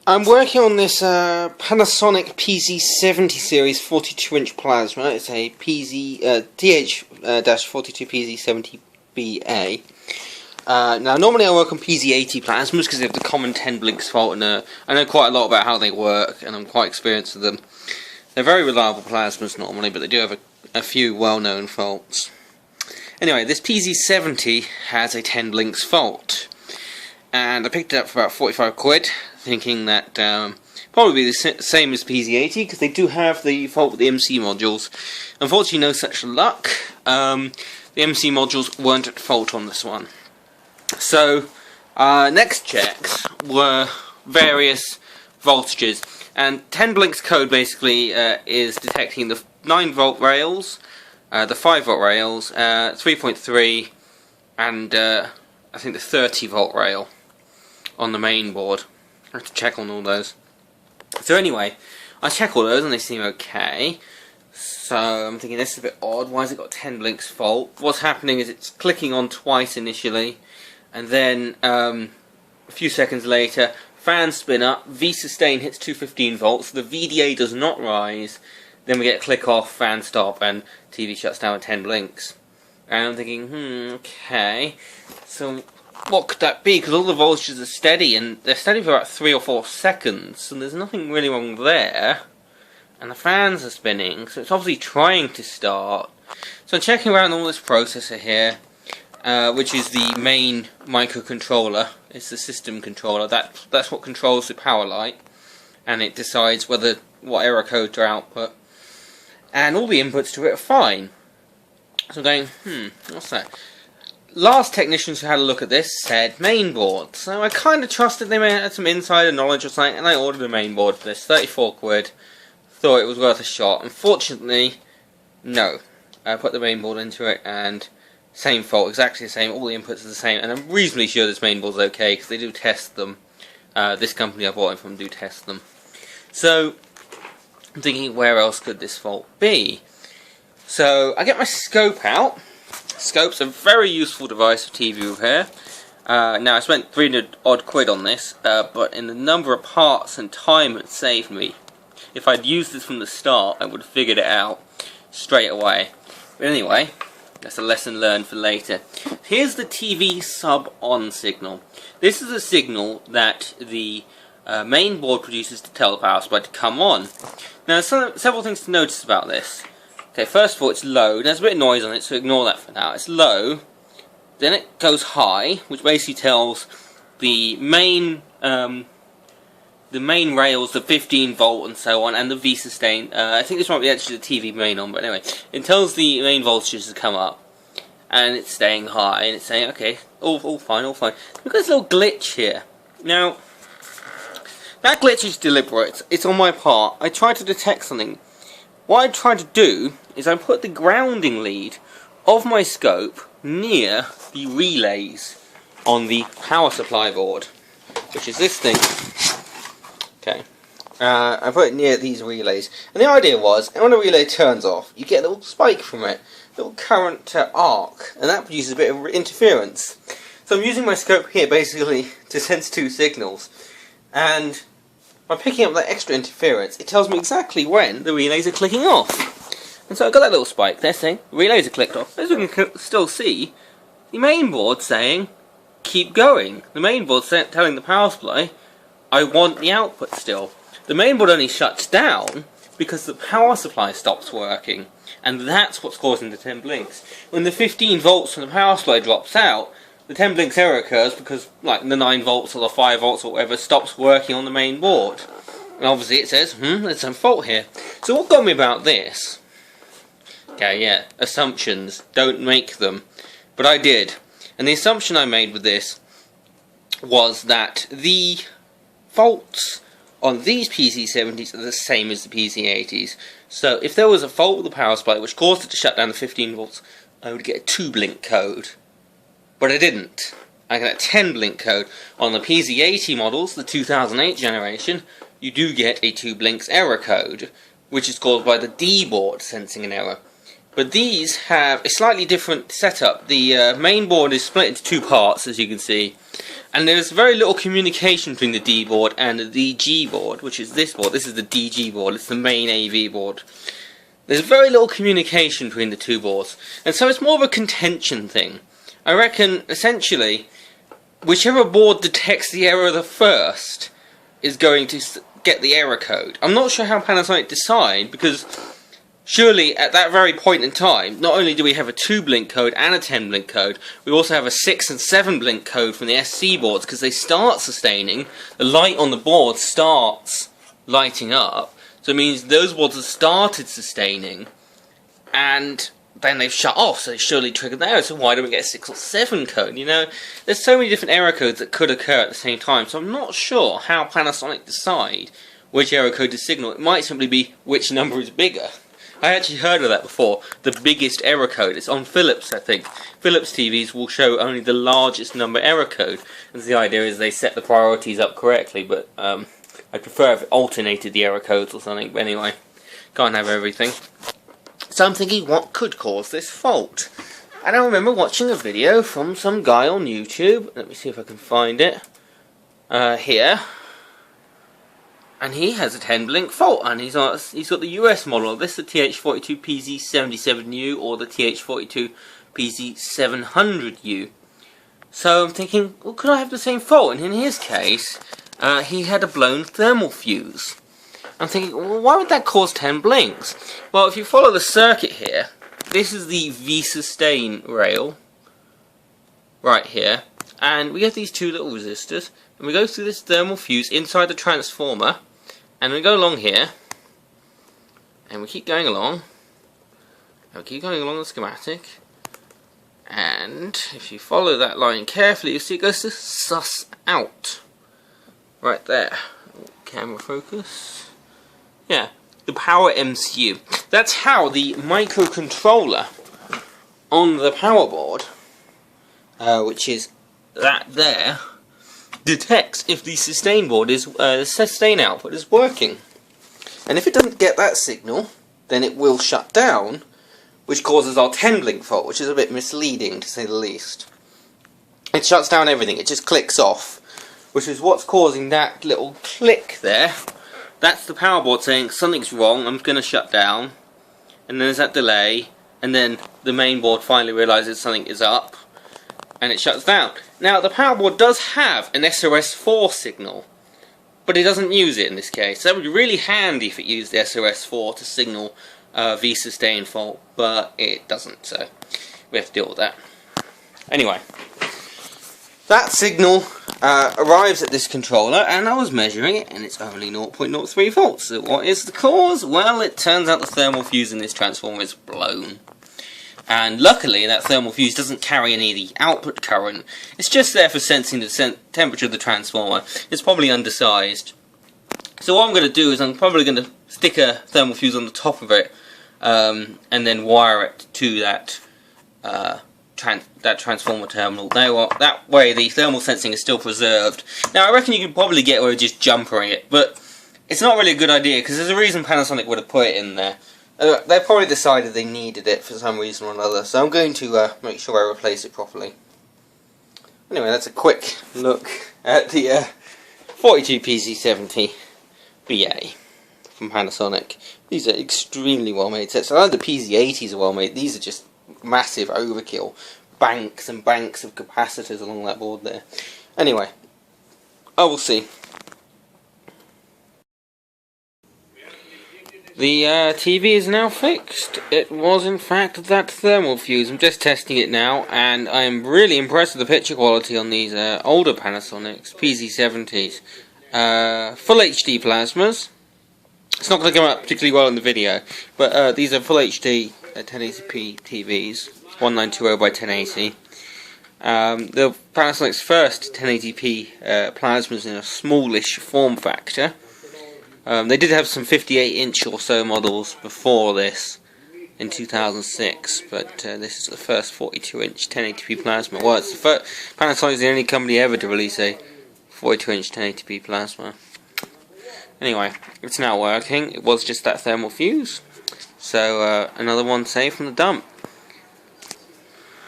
I'm working on this Panasonic PZ70 series 42-inch plasma. It's a TH-42PZ70BA. Now, normally I work on PZ80 plasmas because they have the common 10 blinks fault, and I know quite a lot about how they work, and I'm quite experienced with them. They're very reliable plasmas normally, but they do have a few well-known faults. Anyway, this PZ70 has a 10 blinks fault, and I picked it up for about 45 quid, thinking that probably be the same as PZ80, because they do have the fault with the MC modules. Unfortunately, no such luck. The MC modules weren't at fault on this one. So, next checks were various voltages, and 10 blinks code basically is detecting the 9 volt rails, the 5 volt rails, 3.3, and I think the 30 volt rail on the main board. I have to check on all those. So anyway, I check all those and they seem okay. So I'm thinking this is a bit odd. Why has it got 10 blinks fault? What's happening is it's clicking on twice initially, and then a few seconds later, fans spin up, V sustain hits 215 volts, the VDA does not rise, then we get click off, fan stop, and TV shuts down with 10 blinks. And I'm thinking, okay, so what could that be? Because all the voltages are steady, and they're steady for about 3 or 4 seconds, and there's nothing really wrong there. And the fans are spinning, so it's obviously trying to start. So I'm checking around all this processor here, which is the main microcontroller. It's the system controller. That's what controls the power light, and it decides what error code to output. And all the inputs to it are fine. So I'm going, what's that? Last technicians who had a look at this said mainboard, so I kind of trusted they may have had some insider knowledge or something, and I ordered a mainboard for this, 34 quid, thought it was worth a shot. Unfortunately, no. I put the mainboard into it, and same fault, exactly the same, all the inputs are the same, and I'm reasonably sure this mainboard's okay, because they do test them. This company I bought it from do test them. So, I'm thinking, where else could this fault be? So, I get my scope out. Scope's a very useful device for TV repair. Now I spent 300 odd quid on this, but in the number of parts and time it saved me. If I'd used this from the start, I would have figured it out straight away. But anyway, that's a lesson learned for later. Here's the TV sub on signal. This is a signal that the main board produces to tell the power supply to come on. Now there's several things to notice about this. Okay, first of all, it's low. There's a bit of noise on it, so ignore that for now. It's low, then it goes high, which basically tells the main rails, the 15 volt and so on, and the V sustain. I think this might be actually the TV main on, but anyway, it tells the main voltages to come up, and it's staying high, and it's saying, okay, all fine, all fine. We've got this little glitch here. Now, that glitch is deliberate. It's on my part. I tried to detect something. What I tried to do is I put the grounding lead of my scope near the relays on the power supply board, which is this thing. Okay, I put it near these relays, and the idea was, when a relay turns off, you get a little spike from it, a little current arc, and that produces a bit of interference. So I'm using my scope here basically to sense 2 signals, and by picking up that extra interference, it tells me exactly when the relays are clicking off. And so I've got that little spike there saying, the relays are clicked off. As we can still see, the main board saying, keep going. The main board telling the power supply, I want the output still. The main board only shuts down because the power supply stops working. And that's what's causing the 10 blinks. When the 15 volts from the power supply drops out, the 10 blinks error occurs because, like, the 9 volts or the 5 volts or whatever stops working on the main board. And obviously it says, there's some fault here. So what got me about this? Okay, yeah, assumptions. Don't make them. But I did. And the assumption I made with this was that the faults on these PZ70s are the same as the PZ80s. So if there was a fault with the power supply which caused it to shut down the 15 volts, I would get a 2-blink code. But I didn't. I got a 10-blink code. On the PZ80 models, the 2008 generation, you do get a 2 blinks error code, which is caused by the D board sensing an error. But these have a slightly different setup. The main board is split into 2 parts, as you can see. and there's very little communication between the D board and the DG board, which is this board. This is the DG board, it's the main AV board. There's very little communication between the two boards, and so it's more of a contention thing. I reckon, essentially, whichever board detects the error the first is going to get the error code. I'm not sure how Panasonic decide, because surely at that very point in time, not only do we have a 2 blink code and a 10 blink code, we also have a 6 and 7 blink code from the SC boards, because they start sustaining, the light on the board starts lighting up, so it means those boards have started sustaining, and then they've shut off, so they surely triggered the error. So why don't we get a 6 or 7 code? You know, there's so many different error codes that could occur at the same time, so I'm not sure how Panasonic decide which error code to signal. It might simply be which number is bigger. I actually heard of that before, the biggest error code. It's on Philips, I think. Philips TVs will show only the largest number error code, and the idea is they set the priorities up correctly, but I'd prefer if it alternated the error codes or something, but anyway, can't have everything. So I'm thinking, what could cause this fault? And I remember watching a video from some guy on YouTube. Let me see if I can find it. Here. And he has a 10 blink fault, and he's got the US model. This is the TH-42PZ70BA or the TH-42PZ700U. So I'm thinking, well, could I have the same fault? And in his case, he had a blown thermal fuse. I'm thinking, well, why would that cause 10 blinks? Well, if you follow the circuit here, this is the VSUS rail, right here, and we have these two little resistors, and we go through this thermal fuse inside the transformer, and we go along here, and we keep going along, and we keep going along the schematic, and if you follow that line carefully, you see it goes to SUS out, right there. Camera focus. Yeah, the power MCU. That's how the microcontroller on the power board, which is that there, detects if the sustain board is sustain output is working. And if it doesn't get that signal, then it will shut down, which causes our 10 blink fault, which is a bit misleading to say the least. It shuts down everything, it just clicks off, which is what's causing that little click there. That's the power board saying something's wrong, I'm going to shut down, and then there's that delay, and then the main board finally realizes something is up, and it shuts down. Now the power board does have an SOS4 signal, but it doesn't use it in this case. That would be really handy if it used the SOS4 to signal V sustain fault, but it doesn't, so we have to deal with that. Anyway, that signal arrives at this controller, and I was measuring it, and it's only 0.03 volts. So what is the cause? Well, it turns out the thermal fuse in this transformer is blown. And luckily, that thermal fuse doesn't carry any of the output current. It's just there for sensing the temperature of the transformer. It's probably undersized. So what I'm going to do is I'm probably going to stick a thermal fuse on the top of it, and then wire it to that transformer terminal. That way the thermal sensing is still preserved. Now I reckon you could probably get away with just jumpering it, but it's not really a good idea because there's a reason Panasonic would have put it in there. They probably decided they needed it for some reason or another, so I'm going to make sure I replace it properly. Anyway, that's a quick look at the 42PZ70BA from Panasonic. These are extremely well made sets. I know the PZ80s are well made. These are just massive overkill. Banks and banks of capacitors along that board there. Anyway, I will see. The TV is now fixed. It was in fact that thermal fuse. I'm just testing it now, and I am really impressed with the picture quality on these older Panasonics, PZ70s. Full HD plasmas. It's not going to come out particularly well in the video, but these are full HD 1080p TVs, 1920 by 1080. The Panasonic's first 1080p plasmas in a smallish form factor. They did have some 58-inch or so models before this in 2006, but this is the first 42-inch 1080p plasma. Well, it's the first, Panasonic's the only company ever to release a 42-inch 1080p plasma. Anyway, it's now working. It was just that thermal fuse. So, another one saved from the dump.